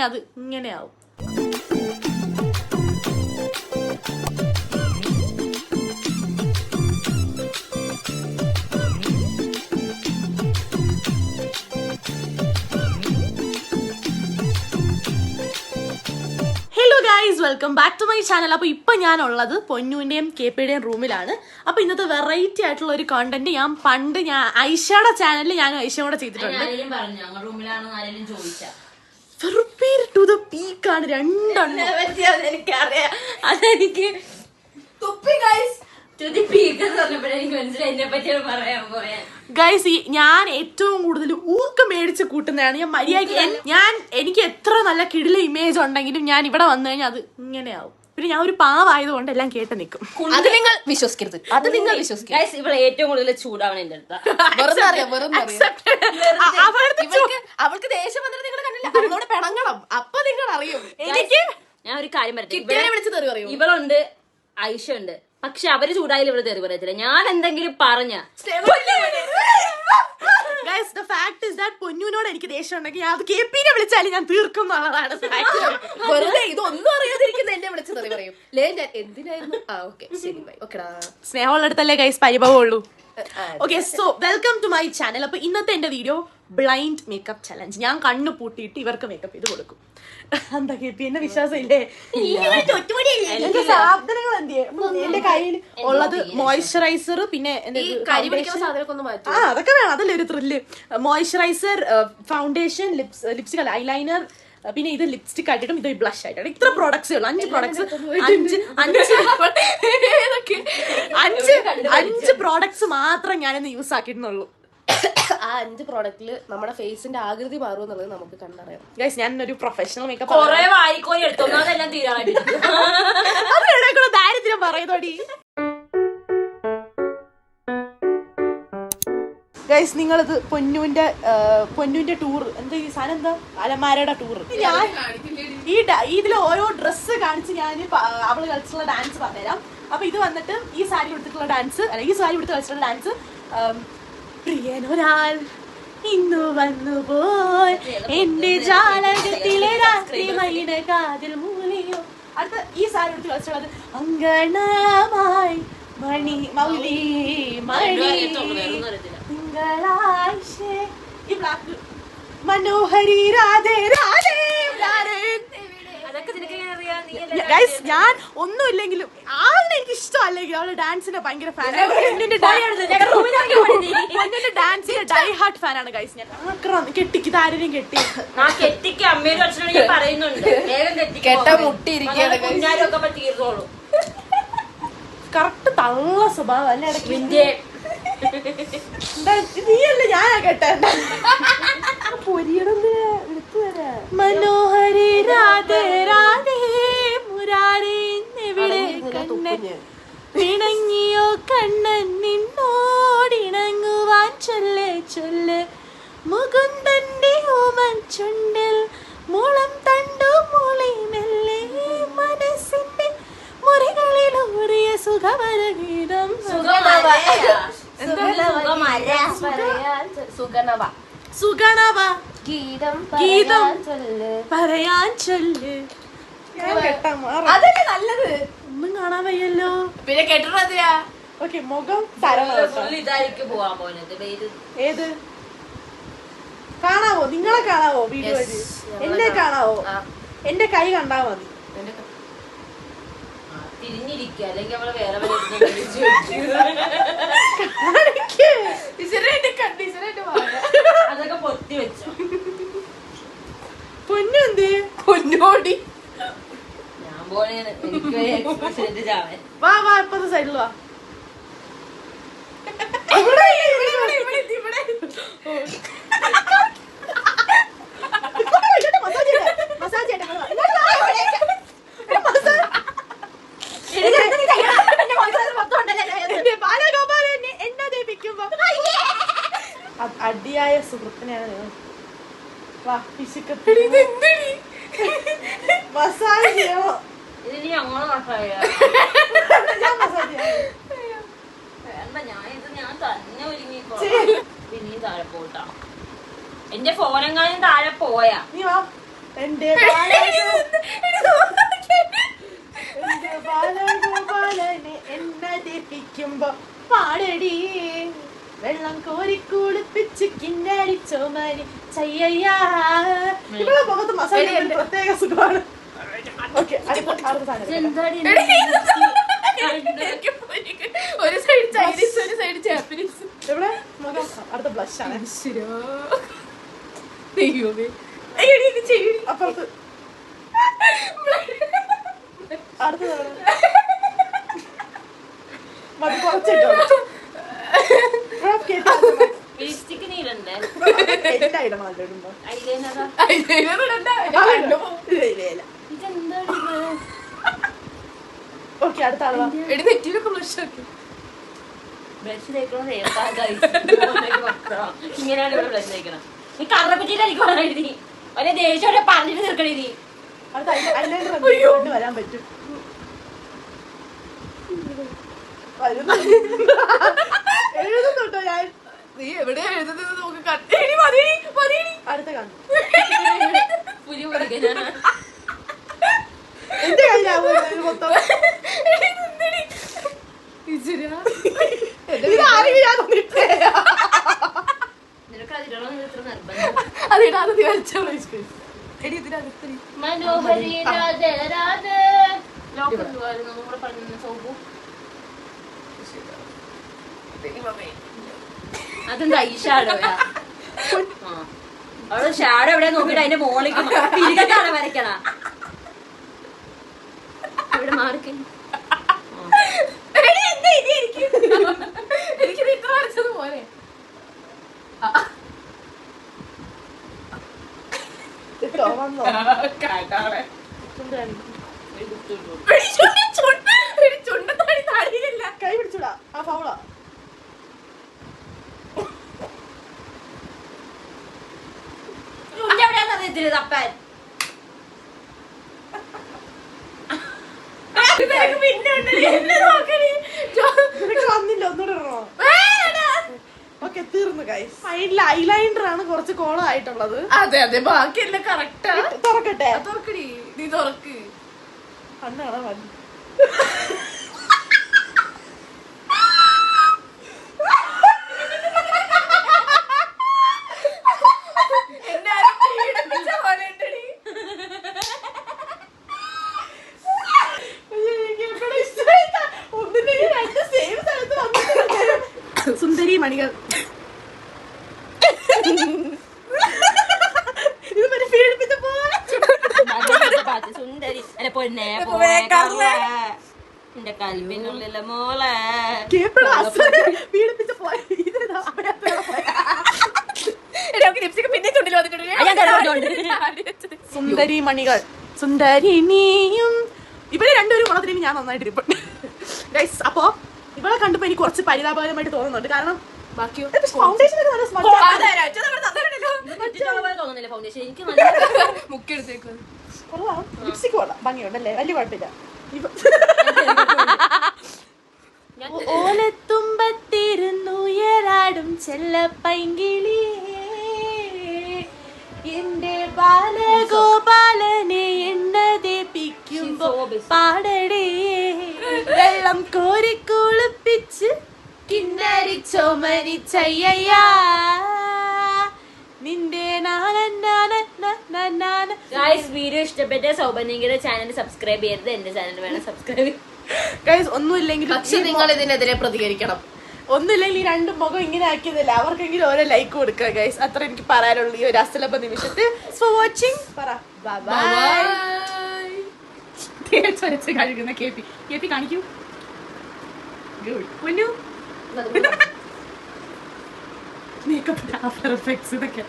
അത് ഇങ്ങനെയാവും. Welcome back to my channel. അപ്പൊ ഇപ്പൊ ഞാനുള്ളത് പൊന്നുവിന്റെയും കേപ്പിയുടെയും റൂമിലാണ്. അപ്പൊ ഇന്നത്തെ വെറൈറ്റി ആയിട്ടുള്ള ഒരു കോണ്ടന്റ് ഞാൻ ഐഷയുടെ ചാനലിൽ ഞാൻ ഐഷയും കൂടെ ചെയ്തിട്ടുണ്ട്. ടു ദ പീക്കാണ് രണ്ടെണ്ണം. എനിക്കറിയാം, അതെനിക്ക് ഗൈസ് ഞാൻ ഏറ്റവും കൂടുതൽ ഊക്ക് മേടിച്ച് കൂട്ടുന്നതാണ്. ഞാൻ മര്യാദ എനിക്ക് എത്ര നല്ല കിടില ഇമേജ് ഉണ്ടെങ്കിലും ഞാൻ ഇവിടെ വന്നു കഴിഞ്ഞാൽ അത് ഇങ്ങനെയാവും. പിന്നെ ഞാൻ ഒരു പാവായതുകൊണ്ട് എല്ലാം കേട്ട് നിൽക്കും. അത് നിങ്ങൾ വിശ്വസിക്കരുത്, അത് നിങ്ങൾ വിശ്വസിക്കരുത്. ഇവിടെ ഏറ്റവും കൂടുതൽ ചൂടാവണം എന്റെ അടുത്ത്. അവൾക്ക് ദേഷ്യം വന്നിട്ട് നിങ്ങൾ കണ്ടില്ല, അവളോട് പിണങ്ങണം, അപ്പൊ നിങ്ങൾ അറിയും. എനിക്ക് ഞാൻ ഒരു കാര്യം പറയട്ടെ, ഇവളുണ്ട് ഐഷ ഉണ്ട്, പക്ഷെ അവര് ചൂടായാലും ഇവിടെ തെറി പറയത്തില്ല. ഞാൻ എന്തെങ്കിലും പറഞ്ഞ പൊന്നുവിനോട് എനിക്ക് ദേഷ്യം ഉണ്ടെങ്കിൽ ഞാൻ അത് കേപ്പിനെ വിളിച്ചാലും ഞാൻ തീർക്കും എന്നുള്ളതാണ്. വെറുതെ ഇതൊന്നും അറിയാതിരിക്കുന്ന എന്നെ വിളിച്ച് തെറി പറയും. എന്തിനായിരുന്നു? സ്നേഹമുള്ള അടുത്തല്ലേ ഗൈസ് പരിഭവമുള്ളൂ. Okay, so welcome to my channel. അപ്പൊ ഇന്നത്തെ എന്റെ വീഡിയോ ബ്ലൈൻഡ് മേക്കപ്പ് ചലഞ്ച്. ഞാൻ കണ്ണു പൂട്ടിയിട്ട് ഇവർക്ക് മേക്കപ്പ് ചെയ്ത് കൊടുക്കും. എന്താ കേപ്പി, എന്നെ വിശ്വാസം ഇല്ലേ? സാധനങ്ങൾ എന്റെ കയ്യിൽ ഉള്ളത് മോയ്സ്ചറൈസർ, പിന്നെ അതൊക്കെ വേണം, അതല്ലേ ഒരു thrill. Moisturiser, foundation, lipstick, eyeliner, പിന്നെ ഇത് ലിപ്സ്റ്റിക് ആയിട്ടും ഇത് ബ്ലഷ് ആയിട്ടാണ്. ഇത്ര പ്രോഡക്ട്സ് ഉള്ളു. 5 പ്രോഡക്ട്സ്, 5 പ്രോഡക്ട്സ് മാത്രം ഞാനിന്ന് യൂസ് ആക്കിയിട്ടുള്ളൂ. ആ 5 പ്രോഡക്റ്റില് നമ്മുടെ ഫേസിന്റെ ആകൃതി മാറും എന്നുള്ളത് നമുക്ക് കണ്ടറിയാം. ഗൈസ് ഞാനൊരു പ്രൊഫഷണൽ മേക്കപ്പ് ദാരിദ്ര്യം പറയുന്നോടി. ഗൈസ് നിങ്ങളിത് പൊന്നുവിന്റെ ടൂർ എന്താ, ഈ സാധനം എന്താ, അലമാരയുടെ ടൂർ. ഞാൻ ഇതിൽ ഓരോ ഡ്രസ്സ് കാണിച്ച് ഞാൻ അവള് കളിച്ചിട്ടുള്ള ഡാൻസ് പറഞ്ഞുതരാം. അപ്പൊ ഇത് വന്നിട്ട് ഈ സാരി എടുത്തിട്ടുള്ള ഡാൻസ്, അല്ല ഈ സാരി എടുത്ത് കളിച്ചിട്ടുള്ള ഡാൻസ് പ്രിയനൊരാൾ ഇന്നു വന്നുപോയി എന്റെ ജാലകത്തിലെ രാത്രി മൈന കാതിൽ മൂലിയോ. അടുത്ത ഈ സാരി എടുത്ത് കളിച്ചിട്ടുള്ളത് അങ്കണമായി മണി മൗലി മണി തിങ്കളാഴ്ച ഈ ബ്ലാക്ക് മനോഹരി രാധേ രാധേ. ഗൈസ് ഞാൻ ഒന്നുമില്ലെങ്കിലും ആളിനെ എനിക്ക് ഇഷ്ടമല്ലെങ്കിൽ അവള് ഡാൻസിന്റെ ഭയങ്കര ഫാനാണ്. പൊന്നിന്റെ ഡാൻസിന്റെ ഡൈ ഹാർട്ട് ഫാനാണ് ഗൈസ്. ഞാൻ കെട്ടിക്ക് താരനെയും കെട്ടി കറക്റ്റ് തള്ള സ്വഭാവം അല്ലേ നീയല്ലേ ഞാനാ കെട്ടെ. മനോഹരി രാധേ രാധേ മുരാരേ എവിടെ കണ്ണൻ പിണങ്ങിയോ കണ്ണൻ നിന്നോടിണങ്ങുവാൻ ചൊല്ല് ചൊല്ല് മുകുന്ദന്റെ ഓമൻ ചുണ്ടിൽ മുളം തണ്ടു മുളി മെല്ലെ മനസ്സിന്റെ മുറികളിലൂറിയ സുഖവരഗീതം സുഗണവ ഗീതം പറയാൻ ചൊല്ല്. അതല്ലേ നല്ലത്, ഒന്നും കാണാൻ വയ്യല്ലോ. പിന്നെ കേട്ടിട്ടില്ല. ഓക്കെ, മുഖം തരണം. ഏത് കാണാവോ? നിങ്ങളെ കാണാവോ വീഡിയോ വഴി? എന്നെ കാണാവോ? എന്റെ കൈ കണ്ടാ മതി. തിരിഞ്ഞിരിക്കുക, അല്ലെങ്കിൽ അവള് വേറെ അതൊക്കെ പൊത്തി വെച്ചോ. പൊന്നു എന്തേ? പൊന്നോടി ഞാൻ പോണേന്ന് എനിക്ക് ചാവൻ. വാ വാ, ഇപ്പത്തെ സൈഡിൽ വാ. അടിയായ സുഹൃത്തിനെയാണ് മസാജ് ചെയ്യോ? ഇതിനി അങ്ങനെ ഞാൻ തന്നെ ഒരുങ്ങിക്കോ. പിന്നെയും താഴെ പോട്ടാ, എന്റെ ഫോനെങ്ങാനും താഴെ പോയാ. നീ വാ, എന്റെ ബാലഗോപാലനെ എന്നടിപ്പിക്കുമ്പോ പാടടി വെള്ളം കോരി കുളിപ്പിച്ച് കിന്നടിച്ചോ മരി ചയ്യയ്യാ. ഇവിടെ മുഖത്ത് മസാല പ്രത്യേക സുഖമാണ്. ഓക്കെ, അടുത്ത സാധനം ഒരു സൈഡ് ചൈനീസ് ഒരു സൈഡ് ജാപ്പനീസ്. ഇവിടെ മുഖം അടുത്ത ബ്ലഷ് ആണ്. അപ്പുറത്ത് അടുത്തതാണ് മതി കുറച്ചിട്ടോ. ഓക്കെ, അടുത്ത ആളാ. ഇങ്ങനെയാണ് ഇവിടെ ബ്ലഷ് തേക്കണം. നീ കറപ്പറ്റിയിലായിരിക്കും എഴുതി ഒരേ ദേഷ്യം പറഞ്ഞിട്ട് തീർക്കണേ നീ. അടുത്ത ഐലൈനർ വരാൻ പറ്റും. എഴുതുന്നുണ്ടോ ഞാൻ? നീ എവിടെ എഴുതുന്നത് നോക്കി അടുത്ത കാണും. പുതിയ എന്റെ കയ്യിലാവും മൊത്തം. അതെന്താ ഈ ഷാഡോ? അവിടെ ഷാഡോ എവിടെ നോക്കിട്ട് അതിന്റെ മോളിലേക്ക് തിരികെട്ടാണ് വരയ്ക്കണ. ഇവിടെ മാറിക്ക. എനിക്ക് ഇത്ര വരച്ചത് പോലെ കൈ പിടിച്ചൂടാ. ആ ഫൗളാ. എവിടെയാണെന്നറിയത്തില്ല തപ്പാൻ. വന്നില്ല, ഒന്നുകൂടെ ഇടണോ? ഓക്കെ, തീർന്നു ഗൈസ്. സൈഡിൽ ഐലൈനർ ആണ് കുറച്ച് കോളായിട്ടുള്ളത്. അതെ അതെ, ബാക്കിയെല്ലാം കറക്റ്റാ. തുറക്കട്ടെ? തുറക്കടി, നീ തുറക്ക്. കണ്ണാണോ വന്നു? സുന്ദരി മണികൾ. സുന്ദരി പൊന്നെ എന്റെ കൽവിനുള്ളിലെ മോളെ പീഡിപ്പിച്ച പോയ. സുന്ദരി മണികൾ, സുന്ദരി നീയും. ഇവരെ രണ്ടുപേരും ഗുണത്തിന് ഞാൻ നന്നായിട്ടിരിപ്പുണ്ട് ഗൈസ്. അപ്പൊ ഇവളെ കണ്ടപ്പോ എനിക്ക് കുറച്ച് പരിതാപകരമായിട്ട് തോന്നുന്നുണ്ട്. കാരണം ഫൗണ്ടേഷൻ ലിപ്സ്റ്റിക് കൊള്ളാം, ഭംഗിയുണ്ടല്ലേ, വലിയ കുഴപ്പമില്ല. ഓലത്തുമ്പത്തിരുന്നുയരാടും ചെല്ലപ്പൈങ്കിളി എന്റെ ബാലഗോപാലനെ എണ്ണ തേപ്പിക്കുമ്പോ പാടടേ വെള്ളം കോരി കുളിപ്പിച്ച് കിന്നരിച്ചോ മരിച്ചയ്യാ നിന്റെ വീഡിയോ ഇഷ്ടപ്പെട്ട സൗബന്യയുടെ ചാനൽ സബ്സ്ക്രൈബ് ചെയ്യരുത്. എന്റെ ചാനൽ വേണം സബ്സ്ക്രൈബ്. ഗൈസ്, ഒന്നുമില്ലെങ്കിൽ പക്ഷെ നിങ്ങൾ ഇതിനെതിരെ പ്രതികരിക്കണം. ഒന്നുമില്ലെങ്കിൽ ഈ രണ്ട് മുഖം ഇങ്ങനെ ആക്കിയതല്ല, അവർക്കെങ്കിലും ഓരോ ലൈക്ക് കൊടുക്കുക ഗൈസ്. അത്ര എനിക്ക് പറയാനുള്ള ഈ ഒരു അസലഭ നിമിഷത്തിൽ. ഫോർ വാച്ചിങ് പറ കഴിക്കുന്ന കേപി കാണിക്കൂ. മേക്കപ്പ് ആഫ്റ്റർ എഫക്ട്സ് ഇതൊക്കെ